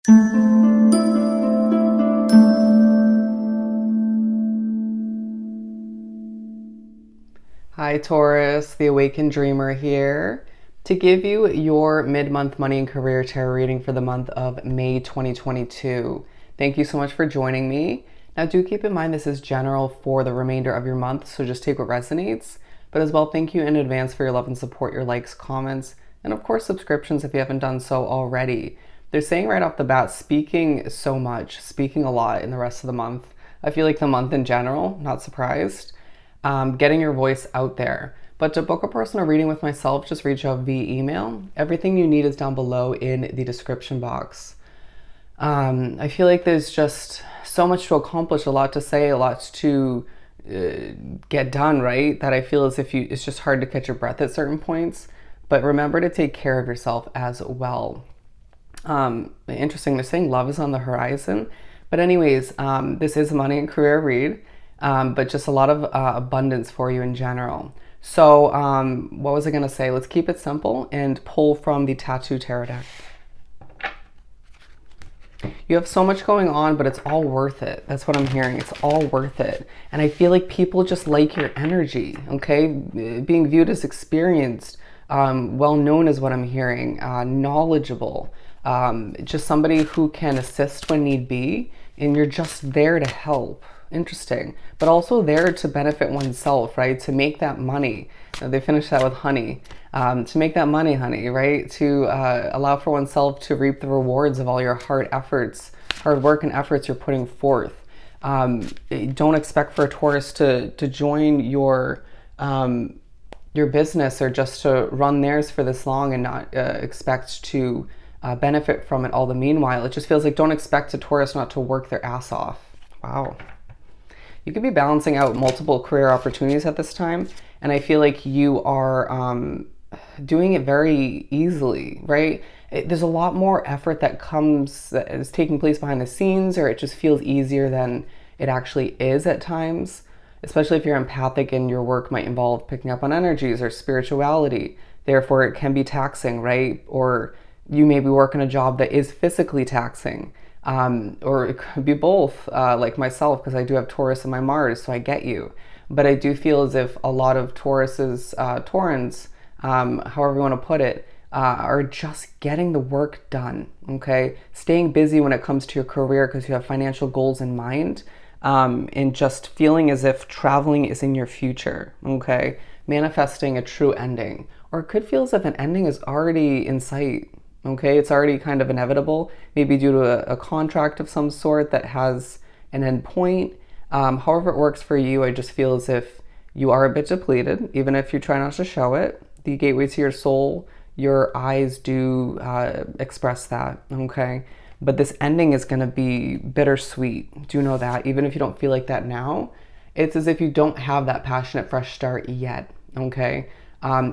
Hi Taurus, the Awakened Dreamer here to give you your mid-month money and career tarot reading for the month of May 2022. Thank you so much for joining me. Now do keep in mind this is general for the remainder of your month, so just take what resonates. But as well, thank you in advance for your love and support, your likes, comments, and of course subscriptions if you haven't done so already. They're saying right off the bat, speaking so much, speaking a lot in the rest of the month. I feel like the month in general, not surprised. Getting your voice out there. But to book a personal reading with myself, just reach out via email. Everything you need is down below in the description box. I feel like there's just so much to accomplish, a lot to say, a lot to get done, right? That I feel as if it's just hard to catch your breath at certain points. But remember to take care of yourself as well. Interesting, they're saying love is on the horizon. But anyways, this is a money and career read. But just a lot of abundance for you in general. So what was I going to say? Let's keep it simple and pull from the Tattoo Tarot deck. You have so much going on, but it's all worth it. That's what I'm hearing. It's all worth it. And I feel like people just like your energy, okay? Being viewed as experienced, well-known is what I'm hearing, knowledgeable, just somebody who can assist when need be, and you're just there to help. Interesting. But also there to benefit oneself, right? To make that money. They finish that with honey. To make that money, honey, right? To allow for oneself to reap the rewards of all your hard work and efforts you're putting forth. Don't expect for a Taurus to join your business or just to run theirs for this long and not expect to benefit from it all the meanwhile. It just feels like don't expect a Taurus not to work their ass off. Wow. You could be balancing out multiple career opportunities at this time, and I feel like you are doing it very easily, right? There's a lot more effort that is taking place behind the scenes, or it just feels easier than it actually is at times, especially if you're empathic and your work might involve picking up on energies or spirituality. Therefore, it can be taxing, right? Or you may be working a job that is physically taxing. Or it could be both, like myself, because I do have Taurus in my Mars, so I get you. But I do feel as if a lot of Taurans, however you want to put it, are just getting the work done, okay? Staying busy when it comes to your career because you have financial goals in mind, and just feeling as if traveling is in your future, okay? Manifesting a true ending. Or it could feel as if an ending is already in sight. Okay, it's already kind of inevitable, maybe due to a contract of some sort that has an end point. However it works for you, I just feel as if you are a bit depleted, even if you try not to show it. The gateway to your soul, your eyes do express that, okay? But this ending is going to be bittersweet. Do you know that? Even if you don't feel like that now, it's as if you don't have that passionate fresh start yet, okay?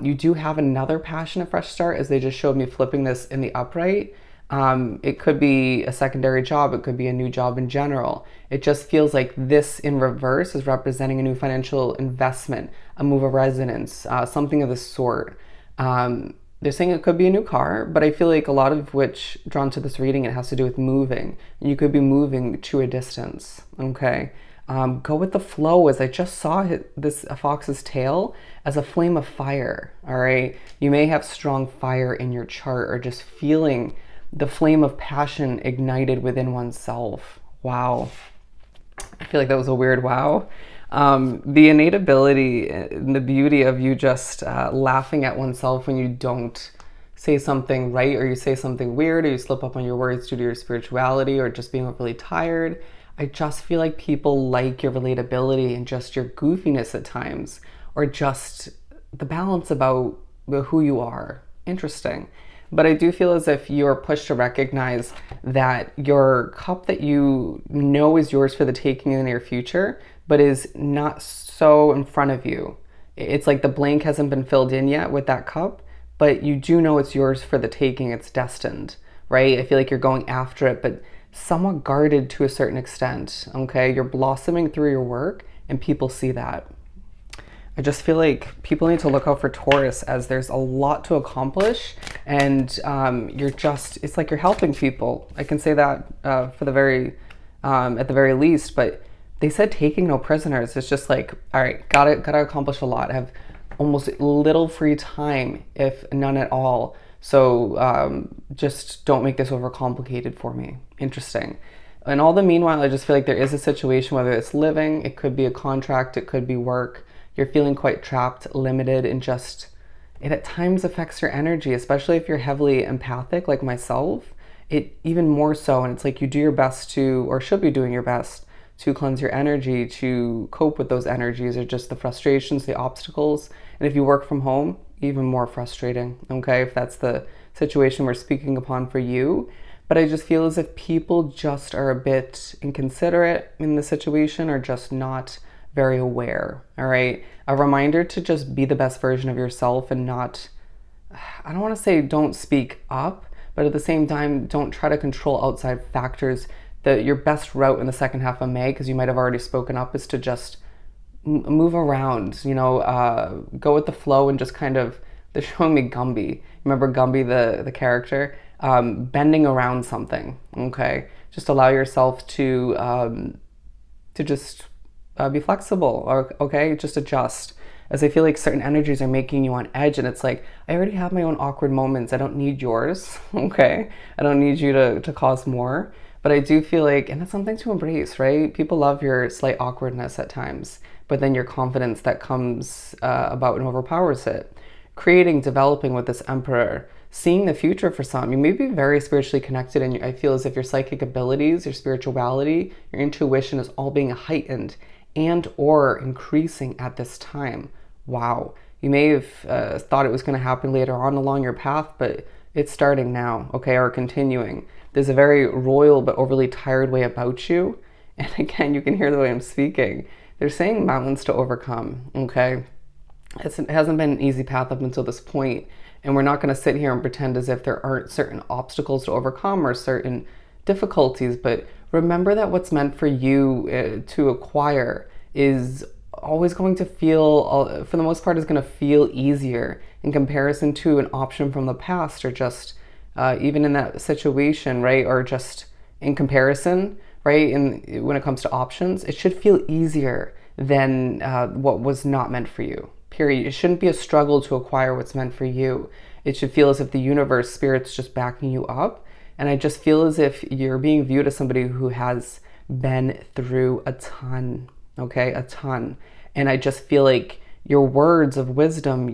You do have another passionate fresh start, as they just showed me flipping this in the upright. It could be a secondary job. It could be a new job in general. It just feels like this in reverse is representing a new financial investment, a move of residence, something of the sort. They're saying it could be a new car, but I feel like a lot of which drawn to this reading, it has to do with moving. You could be moving to a distance, okay? Go with the flow, as I just saw this fox's tail as a flame of fire, all right? You may have strong fire in your chart, or just feeling the flame of passion ignited within oneself. Wow. I feel like that was a weird wow. The innate ability and the beauty of you just laughing at oneself when you don't say something right, or you say something weird, or you slip up on your words due to your spirituality, or just being really tired. I just feel like people like your relatability and just your goofiness at times, or just the balance about who you are. Interesting. But I do feel as if you're pushed to recognize that your cup that you know is yours for the taking in the near future, but is not so in front of you. It's like the blank hasn't been filled in yet with that cup, but you do know it's yours for the taking. It's destined, right? I feel like you're going after it, but somewhat guarded to a certain extent, okay? You're blossoming through your work and people see that. I just feel like people need to look out for Taurus, as there's a lot to accomplish And you're just, it's like you're helping people. I can say that for the very, at the very least, but they said taking no prisoners. It's just like, all right, gotta accomplish a lot. I have almost little free time, if none at all. So just don't make this overcomplicated for me. Interesting. And all the meanwhile, I just feel like there is a situation, whether it's living, it could be a contract, it could be work. You're feeling quite trapped, limited, and just, it at times affects your energy, especially if you're heavily empathic like myself. It even more so, and it's like you do your best to, or should be doing your best to cleanse your energy, to cope with those energies or just the frustrations, the obstacles. And if you work from home, even more frustrating, okay, if that's the situation we're speaking upon for you. But I just feel as if people just are a bit inconsiderate in the situation, or just not very aware, all right? A reminder to just be the best version of yourself and not, I don't want to say don't speak up, but at the same time, don't try to control outside factors. That your best route in the second half of May, because you might have already spoken up, is to just move around, go with the flow and just kind of, they're showing me Gumby. Remember Gumby, the character? Bending around something, okay? Just allow yourself to just be flexible, or, okay? Just adjust. As I feel like certain energies are making you on edge, and it's like, I already have my own awkward moments. I don't need yours, okay? I don't need you to cause more. But I do feel like, and it's something to embrace, right? People love your slight awkwardness at times, but then your confidence that comes about and overpowers it. Creating, developing with this Emperor, seeing the future for some. You may be very spiritually connected, and I feel as if your psychic abilities, your spirituality, your intuition is all being heightened and or increasing at this time. Wow. You may have thought it was going to happen later on along your path, but it's starting now, okay, or continuing. There's a very royal but overly tired way about you. And again, you can hear the way I'm speaking. They're saying mountains to overcome, okay? It hasn't been an easy path up until this point, and we're not going to sit here and pretend as if there aren't certain obstacles to overcome or certain difficulties, but remember that what's meant for you to acquire is always going to feel, for the most part, is going to feel easier in comparison to an option from the past, or just even in that situation, right? Or just in comparison, right? And when it comes to options, it should feel easier than what was not meant for you, period. It shouldn't be a struggle to acquire what's meant for you. It should feel as if the universe, spirit's just backing you up. And I just feel as if you're being viewed as somebody who has been through a ton, okay? A ton. And I just feel like your words of wisdom,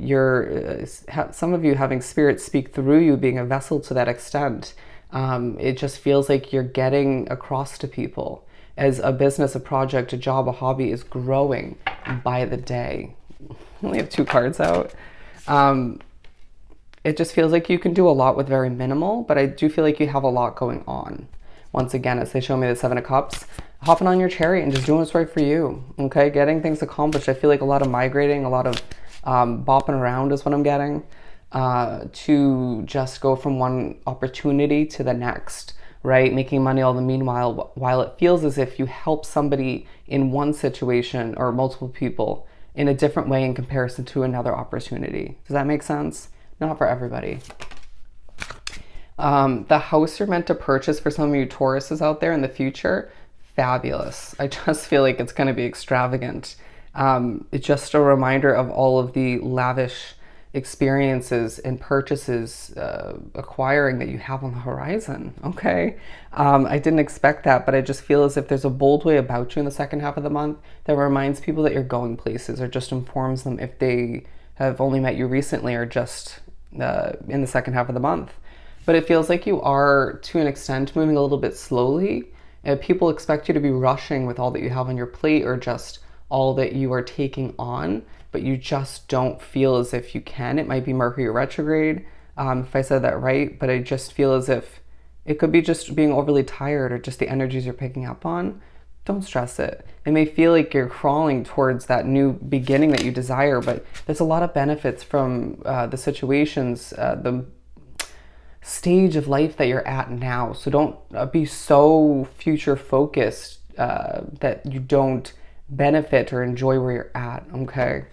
some of you having spirit speak through you, being a vessel to that extent, it just feels like you're getting across to people as a business, a project, a job, a hobby is growing by the day. I only have 2 cards out. It just feels like you can do a lot with very minimal, but I do feel like you have a lot going on. Once again, as they show me the 7 of Cups, hopping on your chariot and just doing what's right for you, okay? Getting things accomplished. I feel like a lot of migrating, a lot of bopping around is what I'm getting, to just go from one opportunity to the next, right? Making money all the meanwhile, while it feels as if you help somebody in one situation or multiple people in a different way in comparison to another opportunity. Does that make sense? Not for everybody. The house you're meant to purchase for some of you Tauruses out there in the future, fabulous. I just feel like it's going to be extravagant. It's just a reminder of all of the lavish experiences and purchases, acquiring that you have on the horizon, okay? I didn't expect that, but I just feel as if there's a bold way about you in the second half of the month that reminds people that you're going places, or just informs them if they have only met you recently or just in the second half of the month. But it feels like you are, to an extent, moving a little bit slowly. People expect you to be rushing with all that you have on your plate, or just all that you are taking on, but you just don't feel as if you can. It might be Mercury retrograde, if I said that right, but I just feel as if it could be just being overly tired, or just the energies you're picking up on. Don't stress it. It may feel like you're crawling towards that new beginning that you desire, but there's a lot of benefits from the situations, the stage of life that you're at now. So don't be so future focused that you don't benefit or enjoy where you're at, okay?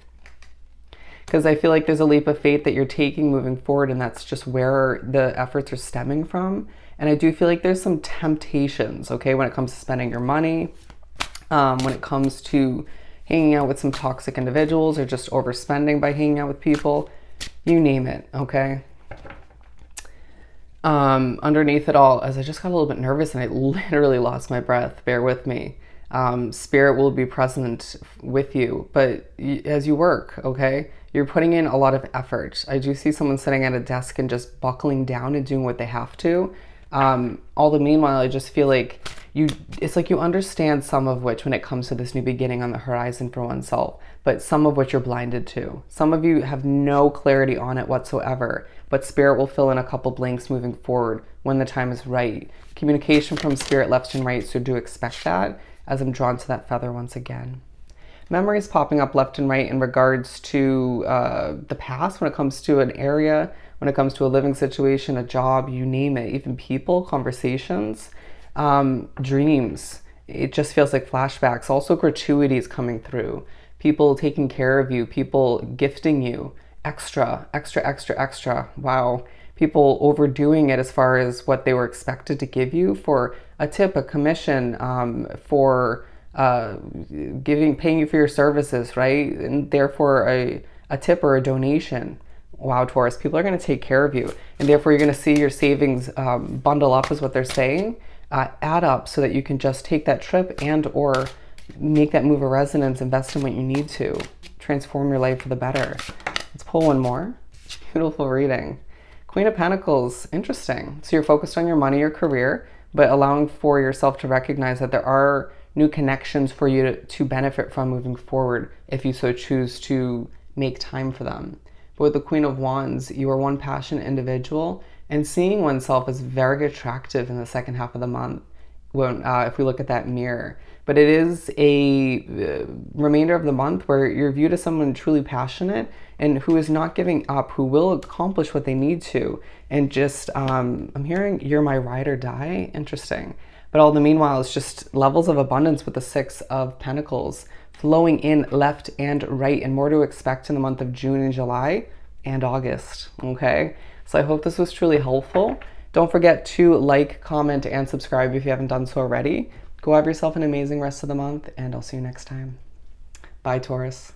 because I feel like there's a leap of faith that you're taking moving forward, and that's just where the efforts are stemming from. And I do feel like there's some temptations, okay, when it comes to spending your money, when it comes to hanging out with some toxic individuals or just overspending by hanging out with people, you name it, okay? Underneath it all, as I just got a little bit nervous and I literally lost my breath, bear with me. Spirit will be present with you, but as you work, okay, you're putting in a lot of effort. I do see someone sitting at a desk and just buckling down and doing what they have to. All the meanwhile, I just feel like it's like you understand some of which when it comes to this new beginning on the horizon for oneself, but some of which you're blinded to. Some of you have no clarity on it whatsoever, but Spirit will fill in a couple blanks moving forward when the time is right. Communication from Spirit left and right, so do expect that as I'm drawn to that feather once again. Memories popping up left and right in regards to the past when it comes to an area, when it comes to a living situation, a job, you name it, even people, conversations, dreams. It just feels like flashbacks. Also gratuities coming through. People taking care of you, people gifting you extra, extra, extra, extra. Wow. People overdoing it as far as what they were expected to give you for a tip, a commission, for paying you for your services, right? And therefore a tip or a donation. Wow, Taurus, people are going to take care of you. And therefore you're going to see your savings bundle up is what they're saying, add up so that you can just take that trip and or make that move of resonance, invest in what you need to, transform your life for the better. Let's pull one more. Beautiful reading. Queen of Pentacles, interesting. So you're focused on your money, your career, but allowing for yourself to recognize that there are new connections for you to benefit from moving forward if you so choose to make time for them. But with the Queen of Wands, you are one passionate individual, and seeing oneself is very attractive in the second half of the month when if we look at that mirror. But it is a remainder of the month where you're viewed as someone truly passionate and who is not giving up, who will accomplish what they need to. And just, I'm hearing you're my ride or die. Interesting. But all the meanwhile, it's just levels of abundance with the Six of Pentacles flowing in left and right, and more to expect in the month of June and July and August. Okay. So I hope this was truly helpful. Don't forget to like, comment, and subscribe if you haven't done so already. Go have yourself an amazing rest of the month, and I'll see you next time. Bye, Taurus.